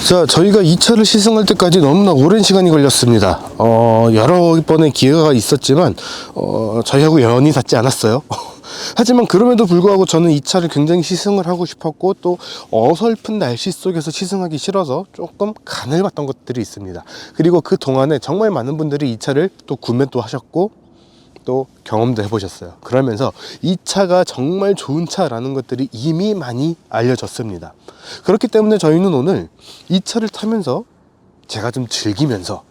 자, 저희가 이 차를 시승할 때까지 너무나 오랜 시간이 걸렸습니다. 여러 번의 기회가 있었지만 저희하고 연이 닿지 않았어요. 하지만 그럼에도 불구하고 저는 이 차를 굉장히 시승을 하고 싶었고, 또 어설픈 날씨 속에서 시승하기 싫어서 조금 간을 봤던 것들이 있습니다. 그리고 그 동안에 정말 많은 분들이 이 차를 또 구매도 하셨고 또 경험도 해보셨어요. 그러면서 이 차가 정말 좋은 차라는 것들이 이미 많이 알려졌습니다. 그렇기 때문에 저희는 오늘 이 차를 타면서 제가 좀 즐기면서,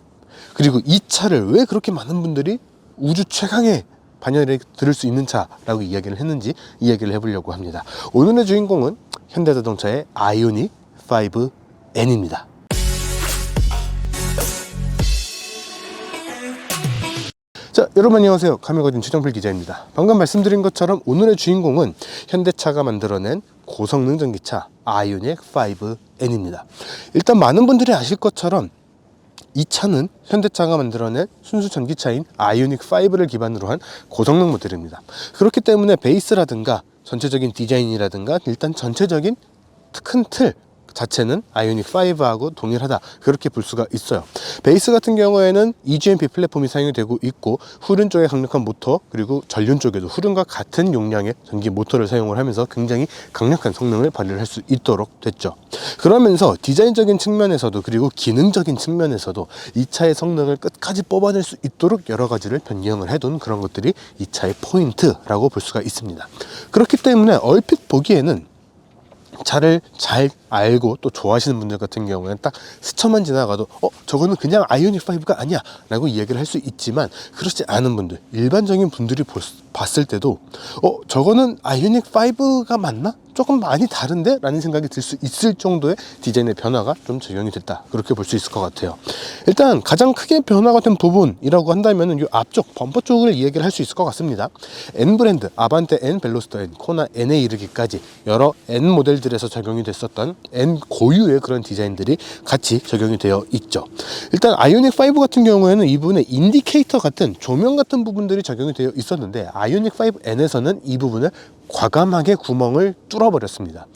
그리고 이 차를 왜 그렇게 많은 분들이 우주 최강의 반열에 들을 수 있는 차라고 이야기를 했는지 이야기를 해보려고 합니다. 오늘의 주인공은 현대자동차의 아이오닉 5N입니다. 자, 여러분 안녕하세요. 카메거진 최정필 기자입니다. 방금 말씀드린 것처럼 오늘의 주인공은 현대차가 만들어낸 고성능 전기차 아이오닉 5N입니다. 일단 많은 분들이 아실 것처럼 이 차는 현대차가 만들어낸 순수 전기차인 아이오닉 5를 기반으로 한 고성능 모델입니다. 그렇기 때문에 베이스라든가 전체적인 디자인이라든가 일단 전체적인 큰 틀 자체는 아이오닉 5하고 동일하다, 그렇게 볼 수가 있어요. 베이스 같은 경우에는 EGMP 플랫폼이 사용이 되고 있고, 후륜 쪽에 강력한 모터, 그리고 전륜 쪽에도 후륜과 같은 용량의 전기 모터를 사용을 하면서 굉장히 강력한 성능을 발휘할 수 있도록 됐죠. 그러면서 디자인적인 측면에서도, 그리고 기능적인 측면에서도 이 차의 성능을 끝까지 뽑아낼 수 있도록 여러 가지를 변경을 해둔 그런 것들이 이 차의 포인트라고 볼 수가 있습니다. 그렇기 때문에 얼핏 보기에는 차를 잘 알고 또 좋아하시는 분들 같은 경우에는 딱 스쳐만 지나가도 저거는 그냥 아이오닉 5가 아니야 라고 이야기를 할 수 있지만, 그렇지 않은 분들, 일반적인 분들이 봤을 때도 저거는 아이오닉 5가 맞나? 조금 많이 다른데? 라는 생각이 들 수 있을 정도의 디자인의 변화가 좀 적용이 됐다, 그렇게 볼 수 있을 것 같아요. 일단 가장 크게 변화가 된 부분이라고 한다면 이 앞쪽 범퍼 쪽을 이야기를 할 수 있을 것 같습니다. N 브랜드, 아반떼 N, 벨로스터 N, 코나 N에 이르기까지 여러 N 모델들에서 적용이 됐었던 N 고유의 그런 디자인들이 같이 적용이 되어 있죠. 일단 아이오닉 5 같은 경우에는 이 부분에 인디케이터 같은 조명 같은 부분들이 적용이 되어 있었는데, 아이오닉 5N에서는 이 부분을 과감하게 구멍을 뚫어버렸습니다.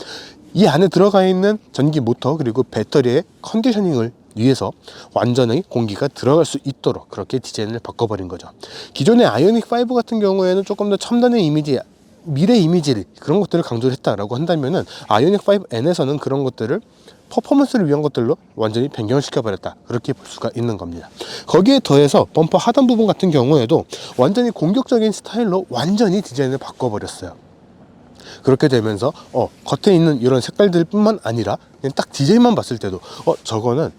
이 안에 들어가 있는 전기 모터 그리고 배터리의 컨디셔닝을 위해서 완전히 공기가 들어갈 수 있도록 그렇게 디자인을 바꿔버린 거죠. 기존의 아이오닉 5 같은 경우에는 조금 더 첨단의 이미지, 미래 이미지, 그런 것들을 강조를 했다라고 한다면은 아이오닉 5N에서는 그런 것들을 퍼포먼스를 위한 것들로 완전히 변경을 시켜버렸다, 그렇게 볼 수가 있는 겁니다. 거기에 더해서 범퍼 하단 부분 같은 경우에도 완전히 공격적인 스타일로 완전히 디자인을 바꿔버렸어요. 그렇게 되면서 겉에 있는 이런 색깔들 뿐만 아니라 그냥 딱 디자인만 봤을 때도 저거는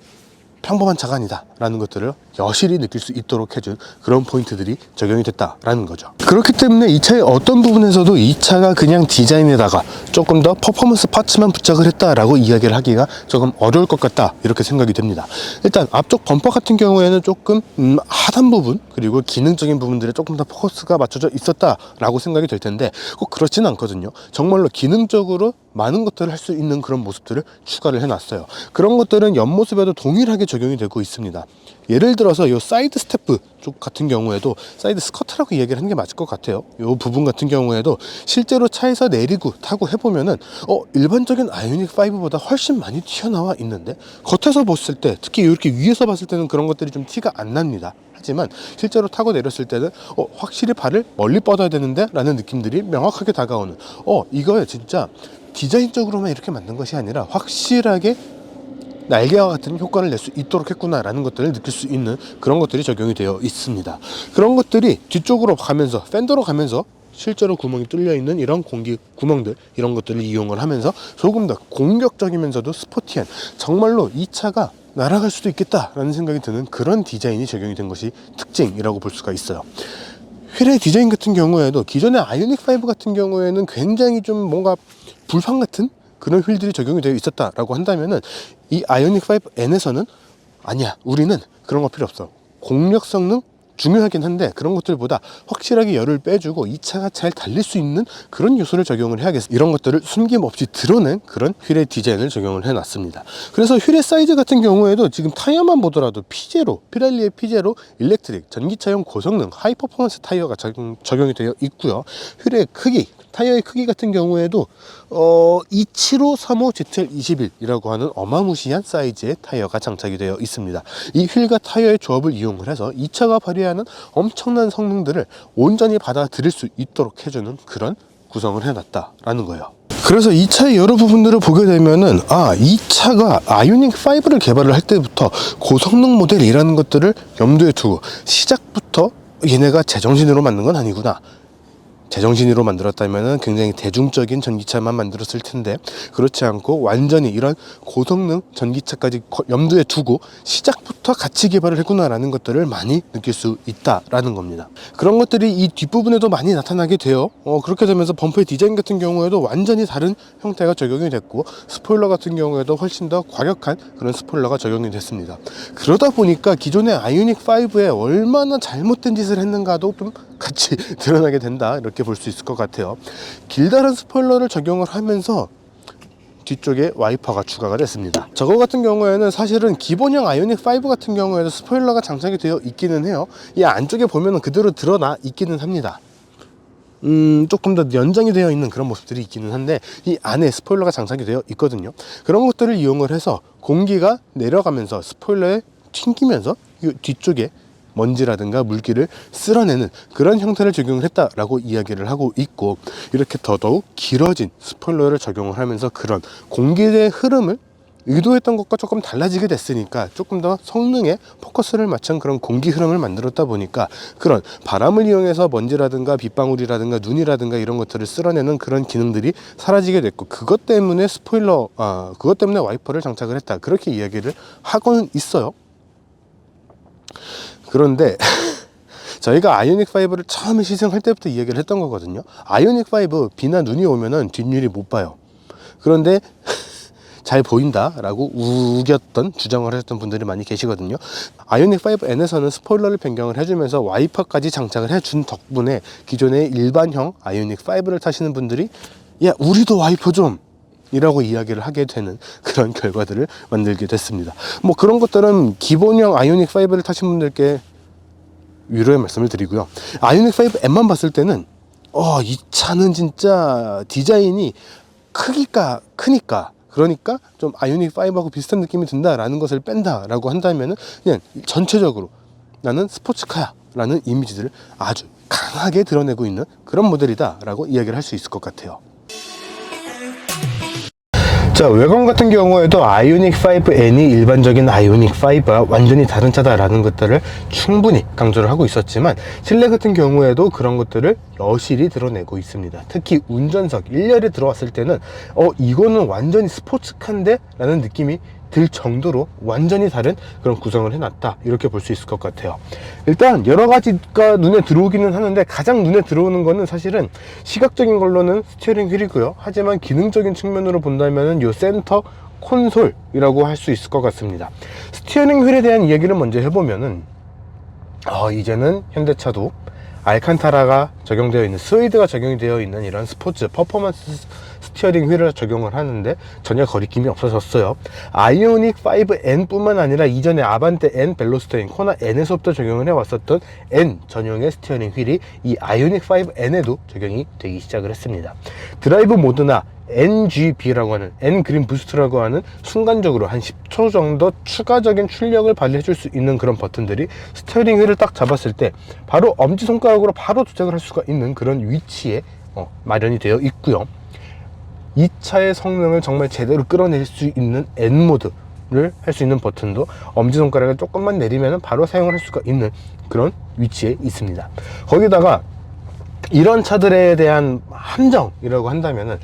평범한 차가 아니다 라는 것들을 여실히 느낄 수 있도록 해준 그런 포인트들이 적용이 됐다라는 거죠. 그렇기 때문에 이 차의 어떤 부분에서도 이 차가 그냥 디자인에다가 조금 더 퍼포먼스 파츠만 부착을 했다라고 이야기를 하기가 조금 어려울 것 같다, 이렇게 생각이 됩니다. 일단 앞쪽 범퍼 같은 경우에는 조금 하단 부분 그리고 기능적인 부분들에 조금 더 포커스가 맞춰져 있었다라고 생각이 될 텐데, 꼭 그렇지는 않거든요. 정말로 기능적으로 많은 것들을 할 수 있는 그런 모습들을 추가를 해놨어요. 그런 것들은 옆모습에도 동일하게 적용이 되고 있습니다. 예를 들어서 이 사이드 스태프 쪽 같은 경우에도 사이드 스커트라고 이야기를 하는 게 맞을 것 같아요. 이 부분 같은 경우에도 실제로 차에서 내리고 타고 해보면은 일반적인 아이오닉 5보다 훨씬 많이 튀어나와 있는데, 겉에서 봤을 때, 특히 이렇게 위에서 봤을 때는 그런 것들이 좀 티가 안 납니다. 하지만 실제로 타고 내렸을 때는 확실히 발을 멀리 뻗어야 되는데 라는 느낌들이 명확하게 다가오는, 이거에 진짜 디자인적으로만 이렇게 만든 것이 아니라 확실하게 날개와 같은 효과를 낼 수 있도록 했구나 라는 것들을 느낄 수 있는 그런 것들이 적용이 되어 있습니다. 그런 것들이 뒤쪽으로 가면서, 팬더로 가면서 실제로 구멍이 뚫려 있는 이런 공기 구멍들, 이런 것들을 이용을 하면서 조금 더 공격적이면서도 스포티한, 정말로 이 차가 날아갈 수도 있겠다라는 생각이 드는 그런 디자인이 적용이 된 것이 특징이라고 볼 수가 있어요. 휠의 디자인 같은 경우에도 기존의 아이오닉 5 같은 경우에는 굉장히 좀 뭔가 불판 같은 그런 휠들이 적용이 되어 있었다라고 한다면은, 이 아이오닉 5N에서는 아니야, 우리는 그런 거 필요 없어. 공력 성능 중요하긴 한데 그런 것들보다 확실하게 열을 빼주고 이 차가 잘 달릴 수 있는 그런 요소를 적용을 해야겠어, 이런 것들을 숨김없이 드러낸 그런 휠의 디자인을 적용을 해놨습니다. 그래서 휠의 사이즈 같은 경우에도 지금 타이어만 보더라도 피렐리의 피제로 일렉트릭 전기차용 고성능 하이 퍼포먼스 타이어가 적용이 되어 있고요. 휠의 크기, 타이어의 크기 같은 경우에도 27535 ZL21이라고 하는 어마무시한 사이즈의 타이어가 장착이 되어 있습니다. 이 휠과 타이어의 조합을 이용을 해서 이 차가 발휘하는 엄청난 성능들을 온전히 받아들일 수 있도록 해주는 그런 구성을 해놨다라는 거예요. 그래서 이 차의 여러 부분들을 보게 되면은 이 차가 아이오닉 5를 개발을 할 때부터 고성능 모델이라는 것들을 염두에 두고 시작부터 얘네가 제정신으로 만든 건 아니구나, 제정신으로 만들었다면 굉장히 대중적인 전기차만 만들었을 텐데 그렇지 않고 완전히 이런 고성능 전기차까지 염두에 두고 시작부터 같이 개발을 했구나라는 것들을 많이 느낄 수 있다라는 겁니다. 그런 것들이 이 뒷부분에도 많이 나타나게 돼요. 그렇게 되면서 범퍼의 디자인 같은 경우에도 완전히 다른 형태가 적용이 됐고, 스포일러 같은 경우에도 훨씬 더 과격한 그런 스포일러가 적용이 됐습니다. 그러다 보니까 기존의 아이오닉 5에 얼마나 잘못된 짓을 했는가도 좀 같이 드러나게 된다, 이렇게 볼 수 있을 것 같아요. 길다란 스포일러를 적용을 하면서 뒤쪽에 와이퍼가 추가가 됐습니다. 저거 같은 경우에는 사실은 기본형 아이오닉 5 같은 경우에도 스포일러가 장착이 되어 있기는 해요. 이 안쪽에 보면은 그대로 드러나 있기는 합니다. 조금 더 연장이 되어 있는 그런 모습들이 있기는 한데 이 안에 스포일러가 장착이 되어 있거든요. 그런 것들을 이용을 해서 공기가 내려가면서 스포일러에 튕기면서 이 뒤쪽에 먼지라든가 물기를 쓸어내는 그런 형태를 적용을 했다라고 이야기를 하고 있고, 이렇게 더더욱 길어진 스포일러를 적용을 하면서 그런 공기의 흐름을 의도했던 것과 조금 달라지게 됐으니까 조금 더 성능에 포커스를 맞춘 그런 공기 흐름을 만들었다 보니까 그런 바람을 이용해서 먼지라든가 빗방울이라든가 눈이라든가 이런 것들을 쓸어내는 그런 기능들이 사라지게 됐고, 그것 때문에 그것 때문에 와이퍼를 장착을 했다, 그렇게 이야기를 하고는 있어요. 그런데 저희가 아이오닉 5를 처음에 시승할 때부터 이야기를 했던 거거든요. 아이오닉 5 비나 눈이 오면은 뒷유리 못 봐요. 그런데 잘 보인다 라고 우겼던 주장을 하셨던 분들이 많이 계시거든요. 아이오닉 5N에서는 스포일러를 변경을 해주면서 와이퍼까지 장착을 해준 덕분에 기존의 일반형 아이오닉 5를 타시는 분들이 야, 우리도 와이퍼 좀 이라고 이야기를 하게 되는 그런 결과들을 만들게 됐습니다. 뭐 그런 것들은 기본형 아이오닉 5를 타신 분들께 위로의 말씀을 드리고요. 아이오닉 5N만 봤을 때는 이 차는 진짜 디자인이 크니까 그러니까 좀 아이오닉 5하고 비슷한 느낌이 든다라는 것을 뺀다라고 한다면은 그냥 전체적으로 나는 스포츠카야 라는 이미지들을 아주 강하게 드러내고 있는 그런 모델이다라고 이야기를 할 수 있을 것 같아요. 자, 외관 같은 경우에도 아이오닉 5N이 일반적인 아이오닉 5와 완전히 다른 차다라는 것들을 충분히 강조를 하고 있었지만 실내 같은 경우에도 그런 것들을 여실히 드러내고 있습니다. 특히 운전석 1열에 들어왔을 때는 이거는 완전히 스포츠카인데? 라는 느낌이 들 정도로 완전히 다른 그런 구성을 해놨다, 이렇게 볼 수 있을 것 같아요. 일단 여러 가지가 눈에 들어오기는 하는데 가장 눈에 들어오는 거는 사실은 시각적인 걸로는 스티어링 휠이고요. 하지만 기능적인 측면으로 본다면은 요 센터 콘솔이라고 할 수 있을 것 같습니다. 스티어링 휠에 대한 이야기를 먼저 해보면은 이제는 현대차도 알칸타라가 적용되어 있는, 스웨이드가 적용이 되어 있는 이런 스포츠 퍼포먼스 스티어링 휠을 적용을 하는데 전혀 거리낌이 없어졌어요. 아이오닉 5N 뿐만 아니라 이전에 아반떼 N, 벨로스터 N, 코나 N에서부터 적용을 해왔었던 N 전용의 스티어링 휠이 이 아이오닉 5N에도 적용이 되기 시작을 했습니다. 드라이브 모드나 NGB라고 하는 N 그린 부스트라고 하는 순간적으로 한 10초 정도 추가적인 출력을 발휘해 줄 수 있는 그런 버튼들이 스티어링 휠을 딱 잡았을 때 바로 엄지손가락으로 바로 조작을 할 수가 있는 그런 위치에 마련이 되어 있고요. 이 차의 성능을 정말 제대로 끌어낼 수 있는 N모드를 할 수 있는 버튼도 엄지손가락을 조금만 내리면 바로 사용을 할 수가 있는 그런 위치에 있습니다. 거기다가 이런 차들에 대한 함정이라고 한다면은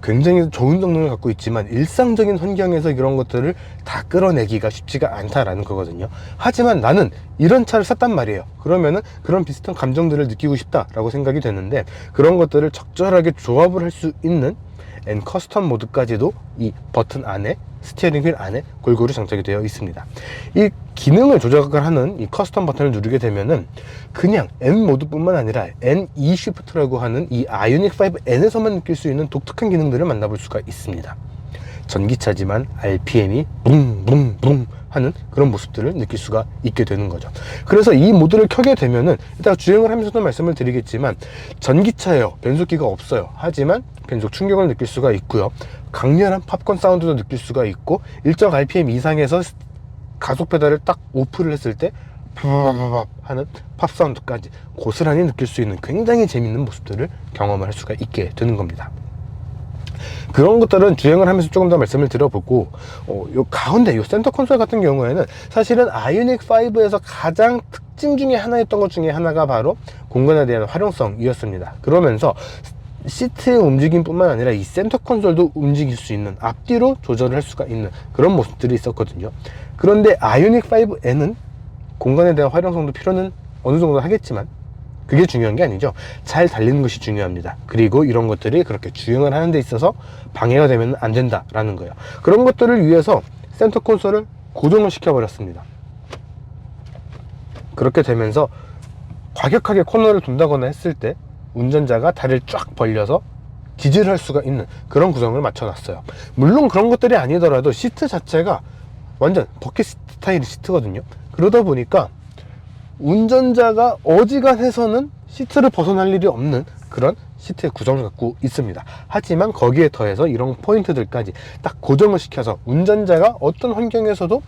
굉장히 좋은 성능을 갖고 있지만 일상적인 환경에서 이런 것들을 다 끌어내기가 쉽지가 않다라는 거거든요. 하지만 나는 이런 차를 샀단 말이에요. 그러면은 그런 비슷한 감정들을 느끼고 싶다라고 생각이 되는데 그런 것들을 적절하게 조합을 할 수 있는 N 커스텀 모드까지도 이 버튼 안에, 스티어링 휠 안에 골고루 장착이 되어 있습니다. 이 기능을 조작을 하는 이 커스텀 버튼을 누르게 되면은 그냥 N 모드뿐만 아니라 N2 시프트라고 하는 이 아이오닉 5N에서만 느낄 수 있는 독특한 기능들을 만나볼 수가 있습니다. 전기차지만 RPM이 붕붕붕 하는 그런 모습들을 느낄 수가 있게 되는 거죠. 그래서 이 모드를 켜게 되면은 이따가 주행을 하면서도 말씀을 드리겠지만 전기차예요. 변속기가 없어요. 하지만 변속 충격을 느낄 수가 있고요. 강렬한 팝콘 사운드도 느낄 수가 있고 일정 RPM 이상에서 가속 페달을 딱 오프를 했을 때 팝 하는 팝 사운드까지 고스란히 느낄 수 있는 굉장히 재밌는 모습들을 경험을 할 수가 있게 되는 겁니다. 그런 것들은 주행을 하면서 조금 더 말씀을 드려보고 요 가운데 요 센터 콘솔 같은 경우에는 사실은 아이오닉 5에서 가장 특징 중에 하나였던 것 중에 하나가 바로 공간에 대한 활용성이었습니다. 그러면서 시트의 움직임 뿐만 아니라 이 센터 콘솔도 움직일 수 있는, 앞뒤로 조절을 할 수가 있는 그런 모습들이 있었거든요. 그런데 아이오닉 5N은 공간에 대한 활용성도 필요는 어느 정도 하겠지만 그게 중요한 게 아니죠. 잘 달리는 것이 중요합니다. 그리고 이런 것들이 그렇게 주행을 하는 데 있어서 방해가 되면 안 된다라는 거예요. 그런 것들을 위해서 센터 콘솔을 고정을 시켜버렸습니다. 그렇게 되면서 과격하게 코너를 돈다거나 했을 때 운전자가 다리를 쫙 벌려서 기지를 할 수가 있는 그런 구성을 맞춰놨어요. 물론 그런 것들이 아니더라도 시트 자체가 완전 버킷 스타일 시트거든요. 그러다 보니까 운전자가 어지간해서는 시트를 벗어날 일이 없는 그런 시트의 구성을 갖고 있습니다. 하지만 거기에 더해서 이런 포인트들까지 딱 고정을 시켜서 운전자가 어떤 환경에서도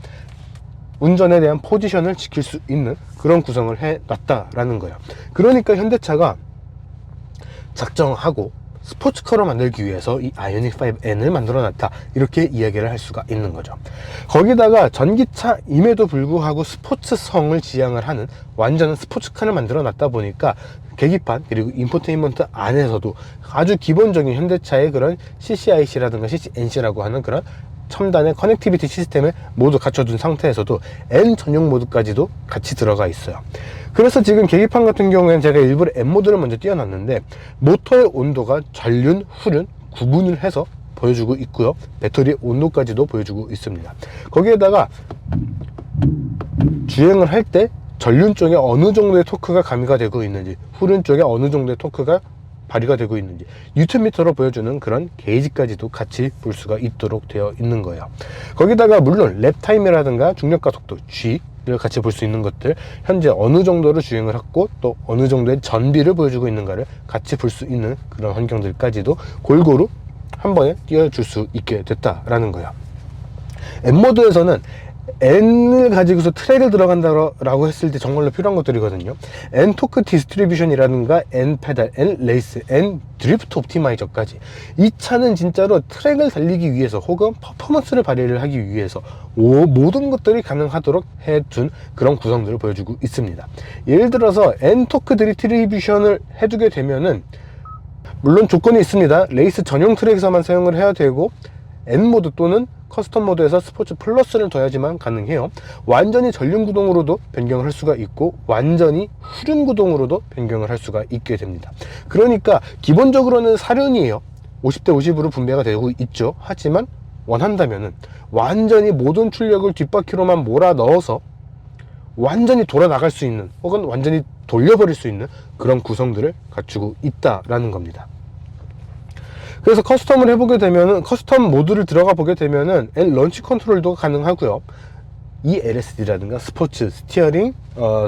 운전에 대한 포지션을 지킬 수 있는 그런 구성을 해놨다라는 거예요. 그러니까 현대차가 작정하고 스포츠카로 만들기 위해서 이 아이오닉 5N을 만들어 놨다, 이렇게 이야기를 할 수가 있는 거죠. 거기다가 전기차임에도 불구하고 스포츠성을 지향을 하는 완전 스포츠카를 만들어 놨다 보니까 계기판 그리고 인포테인먼트 안에서도 아주 기본적인 현대차의 그런 CCIC라든가 CCNC라고 하는 그런 첨단의 커넥티비티 시스템을 모두 갖춰둔 상태에서도 N 전용 모드까지도 같이 들어가 있어요. 그래서 지금 계기판 같은 경우에는 제가 일부러 N 모드를 먼저 띄워놨는데 모터의 온도가 전륜, 후륜 구분을 해서 보여주고 있고요. 배터리 온도까지도 보여주고 있습니다. 거기에다가 주행을 할 때 전륜 쪽에 어느 정도의 토크가 가미가 되고 있는지, 후륜 쪽에 어느 정도의 토크가 발휘가 되고 있는지 뉴턴미터로 보여주는 그런 게이지까지도 같이 볼 수가 있도록 되어 있는 거예요. 거기다가 물론 랩타임이라든가 중력가속도 G를 같이 볼 수 있는 것들, 현재 어느 정도로 주행을 했고 또 어느 정도의 전비를 보여주고 있는가를 같이 볼 수 있는 그런 환경들까지도 골고루 한 번에 띄워줄 수 있게 됐다라는 거예요. N모드에서는 N을 가지고서 트랙을 들어간다라고 했을 때 정말로 필요한 것들이거든요. N 토크 디스트리뷰션이라든가 N 페달, N 레이스, N 드리프트 옵티마이저까지. 이 차는 진짜로 트랙을 달리기 위해서 혹은 퍼포먼스를 발휘를 하기 위해서 모든 것들이 가능하도록 해둔 그런 구성들을 보여주고 있습니다. 예를 들어서 N 토크 디스트리뷰션을 해두게 되면은 물론 조건이 있습니다. 레이스 전용 트랙에서만 사용을 해야 되고 N 모드 또는 커스텀 모드에서 스포츠 플러스를 둬야지만 가능해요. 완전히 전륜 구동으로도 변경을 할 수가 있고 완전히 후륜 구동으로도 변경을 할 수가 있게 됩니다. 그러니까 기본적으로는 4륜이에요. 50대 50으로 분배가 되고 있죠. 하지만 원한다면은 완전히 모든 출력을 뒷바퀴로만 몰아 넣어서 완전히 돌아 나갈 수 있는 혹은 완전히 돌려버릴 수 있는 그런 구성들을 갖추고 있다라는 겁니다. 그래서 커스텀을 해보게 되면은, 커스텀 모드를 들어가 보게 되면은 N 런치 컨트롤도 가능하고요. ELSD라든가 스포츠, 스티어링,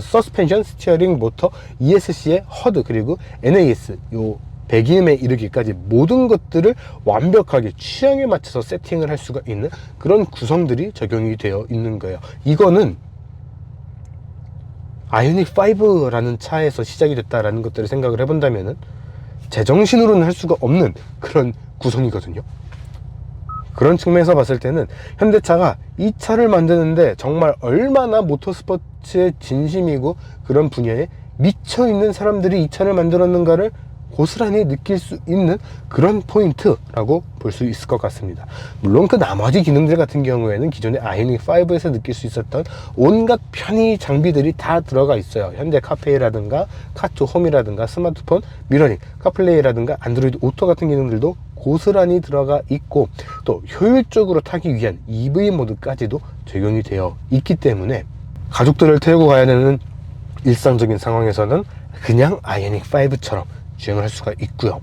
서스펜션, 스티어링, 모터, ESC의 허드, 그리고 NAS, 요 배기음에 이르기까지 모든 것들을 완벽하게 취향에 맞춰서 세팅을 할 수가 있는 그런 구성들이 적용이 되어 있는 거예요. 이거는 아이오닉 5라는 차에서 시작이 됐다라는 것들을 생각을 해본다면은 제정신으로는 할 수가 없는 그런 구성이거든요. 그런 측면에서 봤을 때는 현대차가 이 차를 만드는데 정말 얼마나 모터스포츠의 진심이고 그런 분야에 미쳐있는 사람들이 이 차를 만들었는가를 고스란히 느낄 수 있는 그런 포인트라고 볼 수 있을 것 같습니다. 물론 그 나머지 기능들 같은 경우에는 기존의 아이오닉 5에서 느낄 수 있었던 온갖 편의 장비들이 다 들어가 있어요. 현대 카페이라든가 카투 홈이라든가 스마트폰 미러링, 카플레이라든가 안드로이드 오토 같은 기능들도 고스란히 들어가 있고 또 효율적으로 타기 위한 EV 모드까지도 적용이 되어 있기 때문에 가족들을 태우고 가야 되는 일상적인 상황에서는 그냥 아이오닉 5처럼 주행을 할 수가 있고요.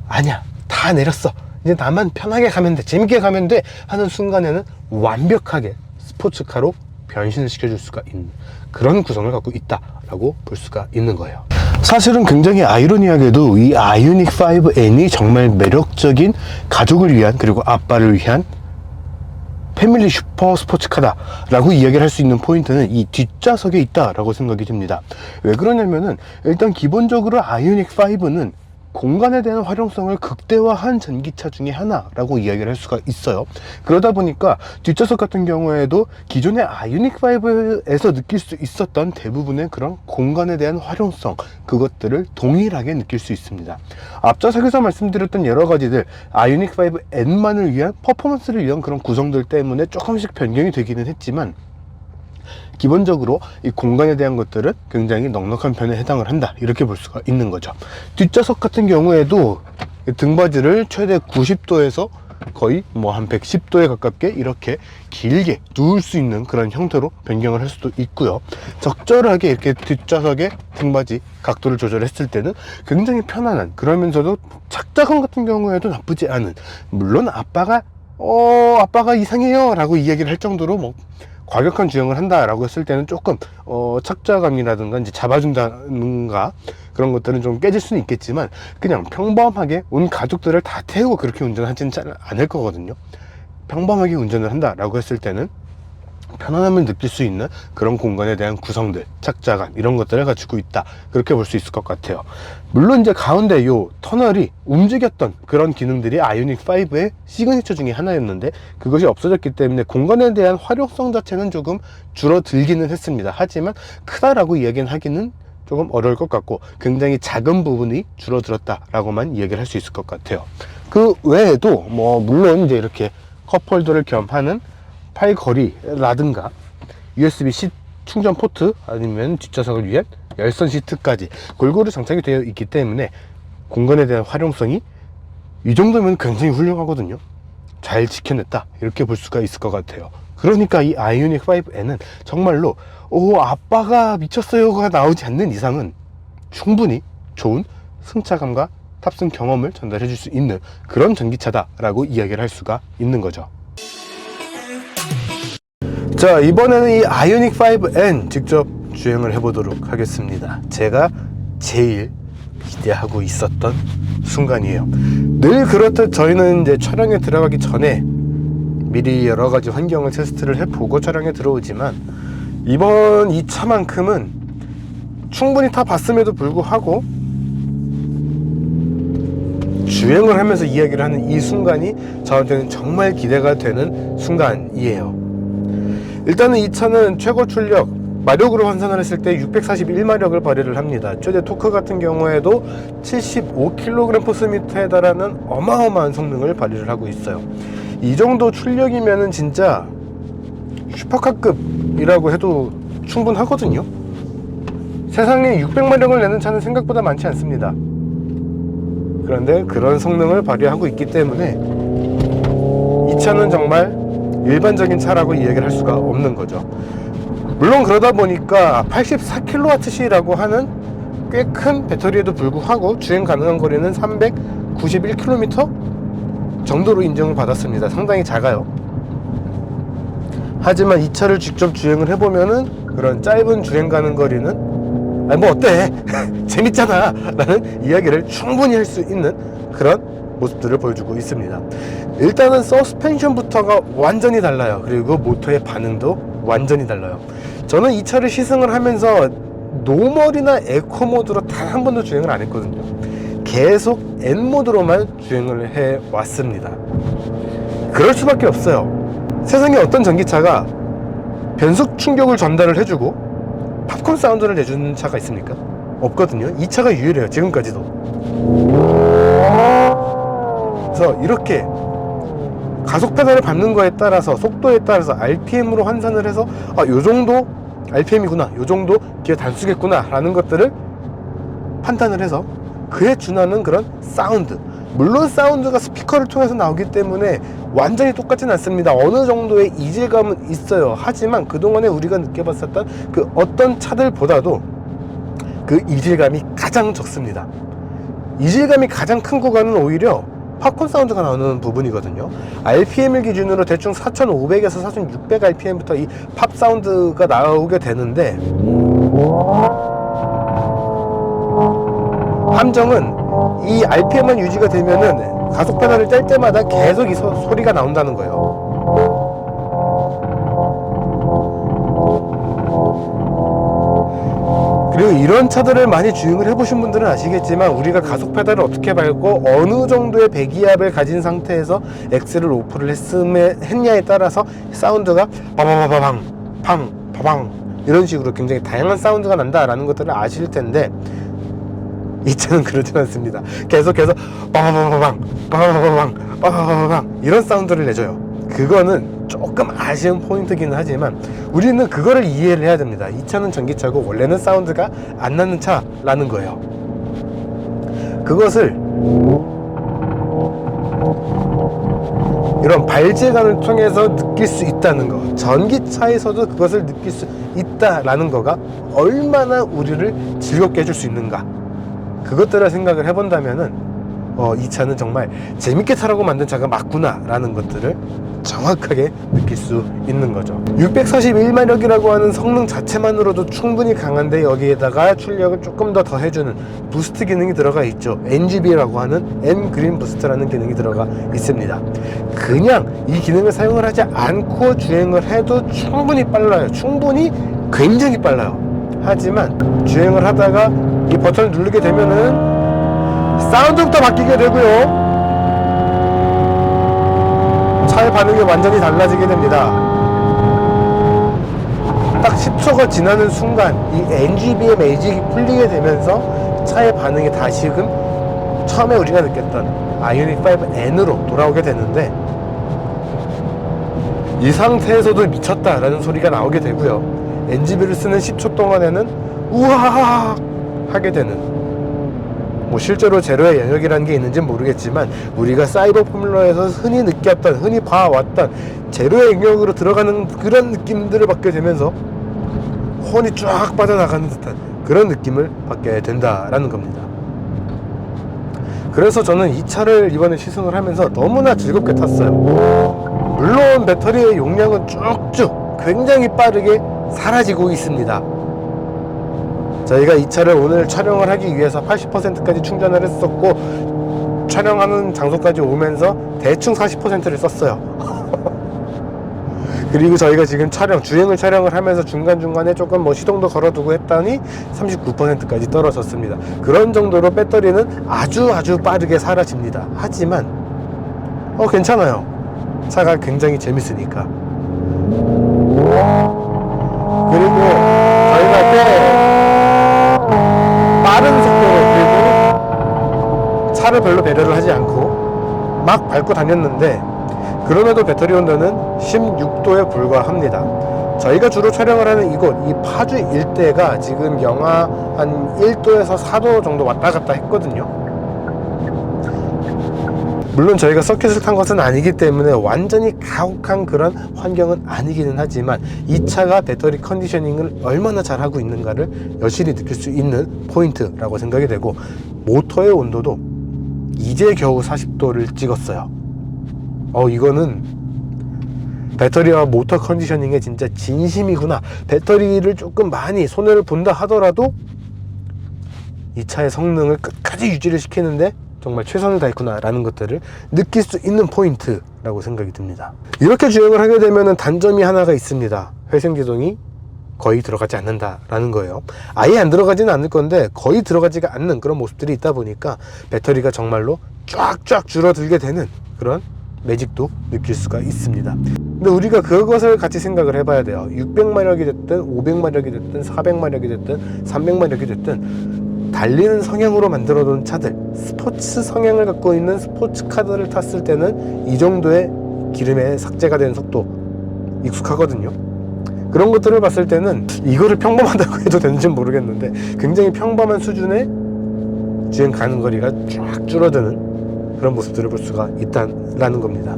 아니야, 다 내렸어, 이제 나만 편하게 가면 돼, 재밌게 가면 돼 하는 순간에는 완벽하게 스포츠카로 변신을 시켜줄 수가 있는 그런 구성을 갖고 있다라고 볼 수가 있는 거예요. 사실은 굉장히 아이러니하게도 이 아이오닉 5N이 정말 매력적인 가족을 위한, 그리고 아빠를 위한 패밀리 슈퍼 스포츠카다 라고 이야기를 할 수 있는 포인트는 이 뒷좌석에 있다 라고 생각이 듭니다. 왜 그러냐면은 일단 기본적으로 아이오닉 5는 공간에 대한 활용성을 극대화한 전기차 중에 하나라고 이야기를 할 수가 있어요. 그러다 보니까 뒷좌석 같은 경우에도 기존의 아이오닉 5에서 느낄 수 있었던 대부분의 그런 공간에 대한 활용성, 그것들을 동일하게 느낄 수 있습니다. 앞좌석에서 말씀드렸던 여러 가지들, 아이오닉 5N만을 위한, 퍼포먼스를 위한 그런 구성들 때문에 조금씩 변경이 되기는 했지만, 기본적으로 이 공간에 대한 것들은 굉장히 넉넉한 편에 해당을 한다, 이렇게 볼 수가 있는 거죠. 뒷좌석 같은 경우에도 등받이를 최대 90도에서 거의 뭐 한 110도에 가깝게 이렇게 길게 누울 수 있는 그런 형태로 변경을 할 수도 있고요. 적절하게 이렇게 뒷좌석의 등받이 각도를 조절했을 때는 굉장히 편안한, 그러면서도 착자감 같은 경우에도 나쁘지 않은, 물론 아빠가 이상해요 라고 이야기를 할 정도로 뭐 과격한 주행을 한다라고 했을 때는 조금 착자감이라든가 이제 잡아준다든가 그런 것들은 좀 깨질 수는 있겠지만, 그냥 평범하게 온 가족들을 다 태우고 그렇게 운전하지는 않을 거거든요. 평범하게 운전을 한다라고 했을 때는 편안함을 느낄 수 있는 그런 공간에 대한 구성들, 착자감, 이런 것들을 가지고 있다, 그렇게 볼 수 있을 것 같아요. 물론 이제 가운데 요 터널이 움직였던 그런 기능들이 아이오닉 5의 시그니처 중에 하나였는데, 그것이 없어졌기 때문에 공간에 대한 활용성 자체는 조금 줄어들기는 했습니다. 하지만 크다라고 이야기는 하기는 조금 어려울 것 같고, 굉장히 작은 부분이 줄어들었다라고만 이야기를 할 수 있을 것 같아요. 그 외에도 뭐 물론 이제 이렇게 컵홀더를 겸하는 팔걸이라든가 USB-C 충전 포트, 아니면 뒷좌석을 위한 열선 시트까지 골고루 장착이 되어 있기 때문에 공간에 대한 활용성이 이 정도면 굉장히 훌륭하거든요. 잘 지켜냈다, 이렇게 볼 수가 있을 것 같아요. 그러니까 이 아이오닉 5N은 정말로 아빠가 미쳤어요가 나오지 않는 이상은 충분히 좋은 승차감과 탑승 경험을 전달해 줄 수 있는 그런 전기차다 라고 이야기를 할 수가 있는 거죠. 자, 이번에는 이 아이오닉 5N 직접 주행을 해보도록 하겠습니다. 제가 제일 기대하고 있었던 순간이에요. 늘 그렇듯 저희는 이제 촬영에 들어가기 전에 미리 여러 가지 환경을 테스트를 해보고 촬영에 들어오지만, 이번 이 차만큼은 충분히 다 봤음에도 불구하고 주행을 하면서 이야기를 하는 이 순간이 저한테는 정말 기대가 되는 순간이에요. 일단은 이 차는 최고 출력, 마력으로 환산을 했을 때 641마력을 발휘를 합니다. 최대 토크 같은 경우에도 75kg/m에 달하는 어마어마한 성능을 발휘를 하고 있어요. 이 정도 출력이면은 진짜 슈퍼카급이라고 해도 충분하거든요. 세상에 600마력을 내는 차는 생각보다 많지 않습니다. 그런데 그런 성능을 발휘하고 있기 때문에 이 차는 정말 일반적인 차라고 이야기를 할 수가 없는 거죠. 물론 그러다 보니까 84kWh라고 하는 꽤 큰 배터리에도 불구하고 주행 가능한 거리는 391km 정도로 인정을 받았습니다. 상당히 작아요. 하지만 이 차를 직접 주행을 해보면은 그런 짧은 주행 가는 거리는 뭐 어때 재밌잖아 라는 이야기를 충분히 할 수 있는 그런 모습들을 보여주고 있습니다. 일단은 서스펜션부터가 완전히 달라요. 그리고 모터의 반응도 완전히 달라요. 저는 이 차를 시승을 하면서 노멀이나 에코 모드로 단 한 번도 주행을 안 했거든요. 계속 N 모드로만 주행을 해 왔습니다. 그럴 수밖에 없어요. 세상에 어떤 전기차가 변속 충격을 전달을 해주고 팝콘 사운드를 내주는 차가 있습니까? 없거든요. 이 차가 유일해요, 지금까지도. 그래서 이렇게 가속 페달을 밟는 거에 따라서, 속도에 따라서 RPM으로 환산을 해서 요 정도 RPM이구나, 요 정도 기어 단수겠구나 라는 것들을 판단을 해서 그에 준하는 그런 사운드, 물론 사운드가 스피커를 통해서 나오기 때문에 완전히 똑같진 않습니다. 어느 정도의 이질감은 있어요. 하지만 그동안에 우리가 느껴봤었던 그 어떤 차들보다도 그 이질감이 가장 적습니다. 이질감이 가장 큰 구간은 오히려 팝콘 사운드가 나오는 부분이거든요. RPM을 기준으로 대충 4500에서 4600 RPM부터 이 팝 사운드가 나오게 되는데, 함정은 이 RPM만 유지가 되면은 가속 페달을 뗄 때마다 계속 이 소리가 나온다는 거예요. 그리고 이런 차들을 많이 주행을 해보신 분들은 아시겠지만, 우리가 가속 페달을 어떻게 밟고 어느 정도의 배기압을 가진 상태에서 엑셀을 오프를 했냐에 따라서 사운드가 빠바바바방 팡 바방 이런 식으로 굉장히 다양한 사운드가 난다라는 것들을 아실 텐데, 이 차는 그렇진 않습니다. 계속해서 빠바바바방 빠바바바방 빠바바바방 이런 사운드를 내줘요. 그거는 조금 아쉬운 포인트기는 하지만 우리는 그거를 이해를 해야 됩니다. 이 차는 전기차고 원래는 사운드가 안 나는 차라는 거예요. 그것을 이런 발재간을 통해서 느낄 수 있다는 거, 전기차에서도 그것을 느낄 수 있다라는 거가 얼마나 우리를 즐겁게 해줄 수 있는가, 그것들을 생각을 해본다면은 이 차는 정말 재밌게 타라고 만든 차가 맞구나 라는 것들을 정확하게 느낄 수 있는 거죠. 641마력이라고 하는 성능 자체만으로도 충분히 강한데, 여기에다가 출력을 조금 더 더해주는 부스트 기능이 들어가 있죠. NGB라고 하는 N-그린 부스트라는 기능이 들어가 있습니다. 그냥 이 기능을 사용을 하지 않고 주행을 해도 충분히 빨라요. 충분히 굉장히 빨라요. 하지만 주행을 하다가 이 버튼을 누르게 되면은 사운드부터 바뀌게 되고요, 차의 반응이 완전히 달라지게 됩니다. 딱 10초가 지나는 순간 이 NGB의 매직이 풀리게 되면서 차의 반응이 다시금 처음에 우리가 느꼈던 아이오닉 5N으로 돌아오게 되는데, 이 상태에서도 미쳤다라는 소리가 나오게 되고요, NGB를 쓰는 10초 동안에는 우와 하게 되는, 실제로 제로의 영역이라는 게 있는지는 모르겠지만 우리가 사이버 포뮬러에서 흔히 느꼈던, 흔히 봐왔던 제로의 영역으로 들어가는 그런 느낌들을 받게 되면서 혼이 쫙 빠져나가는 듯한 그런 느낌을 받게 된다라는 겁니다. 그래서 저는 이 차를 이번에 시승을 하면서 너무나 즐겁게 탔어요. 물론 배터리의 용량은 쭉쭉 굉장히 빠르게 사라지고 있습니다. 저희가 이 차를 오늘 촬영을 하기 위해서 80%까지 충전을 했었고, 촬영하는 장소까지 오면서 대충 40%를 썼어요. 그리고 저희가 지금 주행을 촬영을 하면서 중간중간에 조금 시동도 걸어두고 했더니 39%까지 떨어졌습니다. 그런 정도로 배터리는 아주 빠르게 사라집니다. 하지만 괜찮아요. 차가 굉장히 재밌으니까. 그리고 저희가 꽤 빠른 속도로, 그리고 차를 별로 배려를 하지 않고 막 밟고 다녔는데, 그럼에도 배터리 온도는 16도에 불과합니다. 저희가 주로 촬영을 하는 이곳, 이 파주 일대가 지금 영하 한 1도에서 4도 정도 왔다 갔다 했거든요. 물론 저희가 서킷을 탄 것은 아니기 때문에 완전히 가혹한 그런 환경은 아니기는 하지만, 이 차가 배터리 컨디셔닝을 얼마나 잘하고 있는가를 여실히 느낄 수 있는 포인트라고 생각이 되고, 모터의 온도도 이제 겨우 40도를 찍었어요. 이거는 배터리와 모터 컨디셔닝에 진짜 진심이구나, 배터리를 조금 많이 손해를 본다 하더라도 이 차의 성능을 끝까지 유지를 시키는데 정말 최선을 다했구나 라는 것들을 느낄 수 있는 포인트라고 생각이 듭니다. 이렇게 주행을 하게 되면 단점이 하나가 있습니다. 회생제동이 거의 들어가지 않는다라는 거예요. 아예 안 들어가지는 않을 건데 거의 들어가지가 않는 그런 모습들이 있다 보니까 배터리가 정말로 쫙쫙 줄어들게 되는 그런 매직도 느낄 수가 있습니다. 근데 우리가 그것을 같이 생각을 해봐야 돼요. 600마력이 됐든 500마력이 됐든 400마력이 됐든 300마력이 됐든 달리는 성향으로 만들어 놓은 차들, 스포츠 성향을 갖고 있는 스포츠카들을 탔을 때는 이 정도의 기름의 삭제가 되는 속도 익숙하거든요. 그런 것들을 봤을 때는 이거를 평범하다고 해도 되는지는 모르겠는데 굉장히 평범한 수준의 주행 가는 거리가 쫙 줄어드는 그런 모습들을 볼 수가 있다는 겁니다.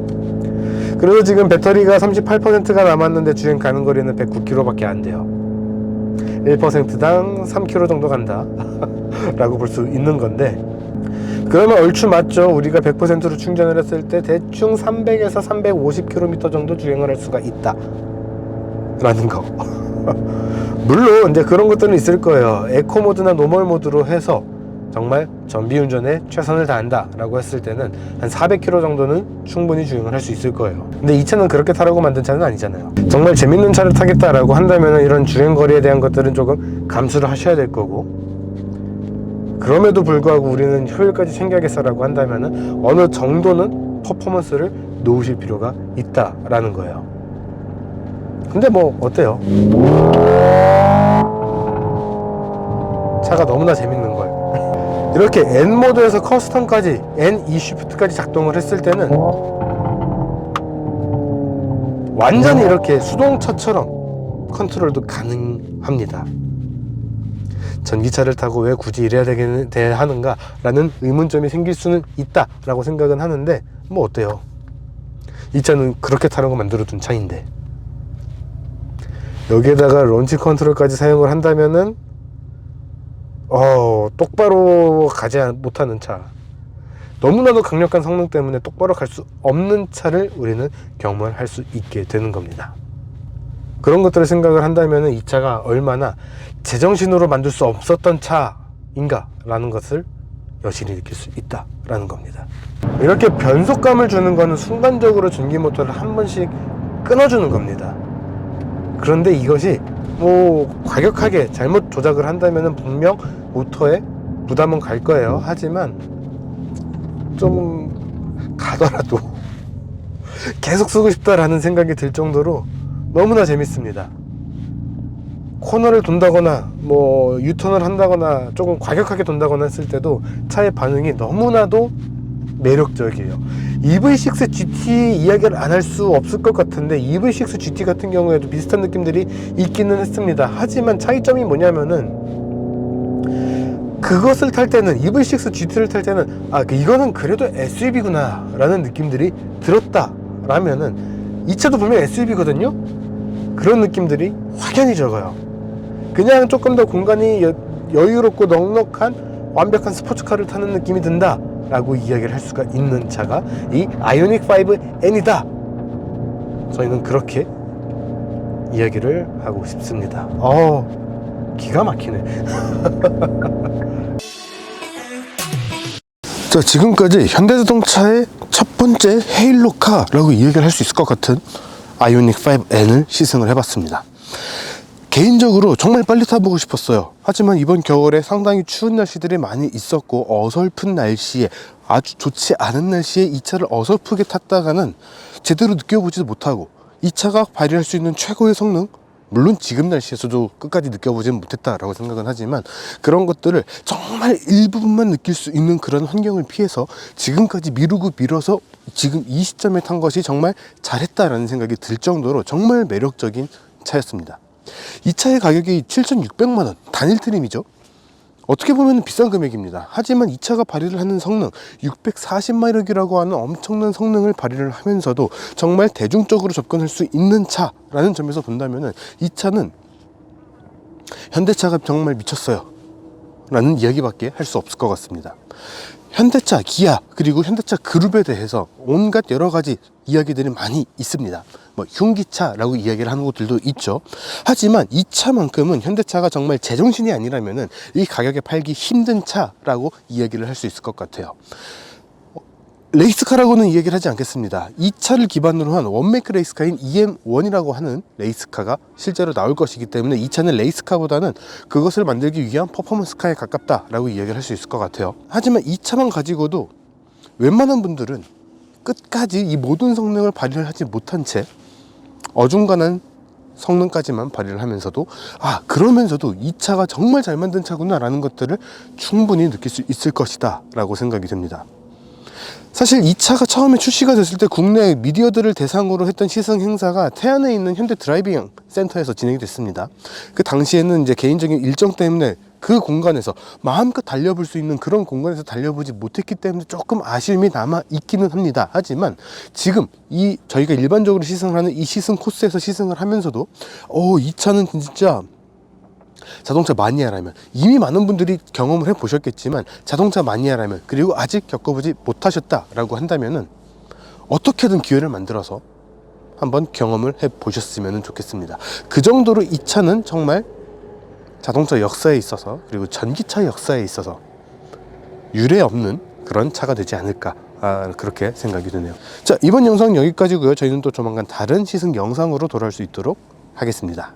그래서 지금 배터리가 38%가 남았는데 주행 가는 거리는 109km 밖에 안 돼요. 1%당 3km 정도 간다 라고 볼 수 있는 건데, 그러면 얼추 맞죠. 우리가 100%로 충전을 했을 때 대충 300에서 350km 정도 주행을 할 수가 있다 라는 거. 물론 이제 그런 것들은 있을 거예요. 에코 모드나 노멀 모드로 해서 정말 전비운전에 최선을 다한다 라고 했을 때는 한 400km 정도는 충분히 주행을 할 수 있을 거예요. 근데 이 차는 그렇게 타라고 만든 차는 아니잖아요. 정말 재밌는 차를 타겠다 라고 한다면 이런 주행거리에 대한 것들은 조금 감수를 하셔야 될 거고, 그럼에도 불구하고 우리는 효율까지 챙겨야겠어 라고 한다면 어느 정도는 퍼포먼스를 놓으실 필요가 있다 라는 거예요. 근데 뭐 어때요? 차가 너무나 재밌는 걸. 이렇게 N모드에서 커스텀까지 N2 쉬프트까지 작동을 했을 때는 완전히 이렇게 수동차처럼 컨트롤도 가능합니다. 전기차를 타고 왜 굳이 이래야 하는가 라는 의문점이 생길 수는 있다 라고 생각은 하는데, 뭐 어때요? 이 차는 그렇게 타라고 만들어 둔 차인데, 여기에다가 런치 컨트롤까지 사용을 한다면은 똑바로 가지 못하는 차, 너무나도 강력한 성능 때문에 똑바로 갈 수 없는 차를 우리는 경험할 수 있게 되는 겁니다. 그런 것들을 생각을 한다면 이 차가 얼마나 제정신으로 만들 수 없었던 차인가 라는 것을 여실히 느낄 수 있다 라는 겁니다. 이렇게 변속감을 주는 거는 순간적으로 전기 모터를 한 번씩 끊어주는 겁니다. 그런데 이것이 뭐 과격하게 잘못 조작을 한다면 분명 모터에 부담은 갈 거예요. 하지만 좀 가더라도 계속 쓰고 싶다라는 생각이 들 정도로 너무나 재밌습니다. 코너를 돈다거나 뭐 유턴을 한다거나 조금 과격하게 돈다거나 했을 때도 차의 반응이 너무나도 매력적이에요. EV6 GT 이야기를 안 할 수 없을 것 같은데 EV6 GT 같은 경우에도 비슷한 느낌들이 있기는 했습니다. 하지만 차이점이 뭐냐면은 그것을 탈 때는, EV6 GT를 탈 때는 이거는 그래도 SUV구나 라는 느낌들이 들었다 라면은 이 차도 분명 SUV거든요. 그런 느낌들이 확연히 적어요. 그냥 조금 더 공간이 여유롭고 넉넉한 완벽한 스포츠카를 타는 느낌이 든다 라고 이야기를 할 수가 있는 차가 이 아이오닉 5N이다. 저희는 그렇게 이야기를 하고 싶습니다. 기가 막히네. 자, 지금까지 현대자동차의 첫 번째 헤일로카라고 이야기를 할 수 있을 것 같은 아이오닉 5N을 시승을 해봤습니다. 개인적으로 정말 빨리 타보고 싶었어요. 하지만 이번 겨울에 상당히 추운 날씨들이 많이 있었고 어설픈 날씨에, 아주 좋지 않은 날씨에 이 차를 어설프게 탔다가는 제대로 느껴보지도 못하고 이 차가 발휘할 수 있는 최고의 성능, 물론 지금 날씨에서도 끝까지 느껴보지는 못했다라고 생각은 하지만 그런 것들을 정말 일부분만 느낄 수 있는 그런 환경을 피해서 지금까지 미루고 미뤄서 지금 이 시점에 탄 것이 정말 잘했다라는 생각이 들 정도로 정말 매력적인 차였습니다. 이 차의 가격이 7,600만원, 단일 트림이죠. 어떻게 보면 비싼 금액입니다. 하지만 이 차가 발휘를 하는 성능, 640마력이라고 하는 엄청난 성능을 발휘를 하면서도 정말 대중적으로 접근할 수 있는 차라는 점에서 본다면 이 차는 현대차가 정말 미쳤어요 라는 이야기밖에 할 수 없을 것 같습니다. 현대차, 기아, 그리고 현대차 그룹에 대해서 온갖 여러 가지 이야기들이 많이 있습니다. 뭐 흉기차라고 이야기를 하는 곳들도 있죠. 하지만 이 차만큼은 현대차가 정말 제정신이 아니라면은 이 가격에 팔기 힘든 차라고 이야기를 할 수 있을 것 같아요. 레이스카라고는 이야기를 하지 않겠습니다. 이 차를 기반으로 한 원메이크 레이스카인 EM1이라고 하는 레이스카가 실제로 나올 것이기 때문에 이 차는 레이스카보다는 그것을 만들기 위한 퍼포먼스카에 가깝다라고 이야기를 할 수 있을 것 같아요. 하지만 이 차만 가지고도 웬만한 분들은 끝까지 이 모든 성능을 발휘를 하지 못한 채 어중간한 성능까지만 발휘를 하면서도 그러면서도 이 차가 정말 잘 만든 차구나 라는 것들을 충분히 느낄 수 있을 것이다 라고 생각이 듭니다. 사실 이 차가 처음에 출시가 됐을 때 국내 미디어들을 대상으로 했던 시승 행사가 태안에 있는 현대 드라이빙 센터에서 진행이 됐습니다. 그 당시에는 이제 개인적인 일정 때문에 그 공간에서 마음껏 달려볼 수 있는 그런 공간에서 달려보지 못했기 때문에 조금 아쉬움이 남아 있기는 합니다. 하지만 지금 저희가 일반적으로 시승을 하는 이 시승 코스에서 시승을 하면서도 이 차는 진짜 자동차 마니아라면, 이미 많은 분들이 경험을 해 보셨겠지만 자동차 마니아라면, 그리고 아직 겪어보지 못하셨다라고 한다면은 어떻게든 기회를 만들어서 한번 경험을 해 보셨으면 좋겠습니다. 그 정도로 이 차는 정말 자동차 역사에 있어서, 그리고 전기차 역사에 있어서 유례 없는 그런 차가 되지 않을까, 그렇게 생각이 드네요. 자, 이번 영상은 여기까지고요. 저희는 또 조만간 다른 시승 영상으로 돌아올 수 있도록 하겠습니다.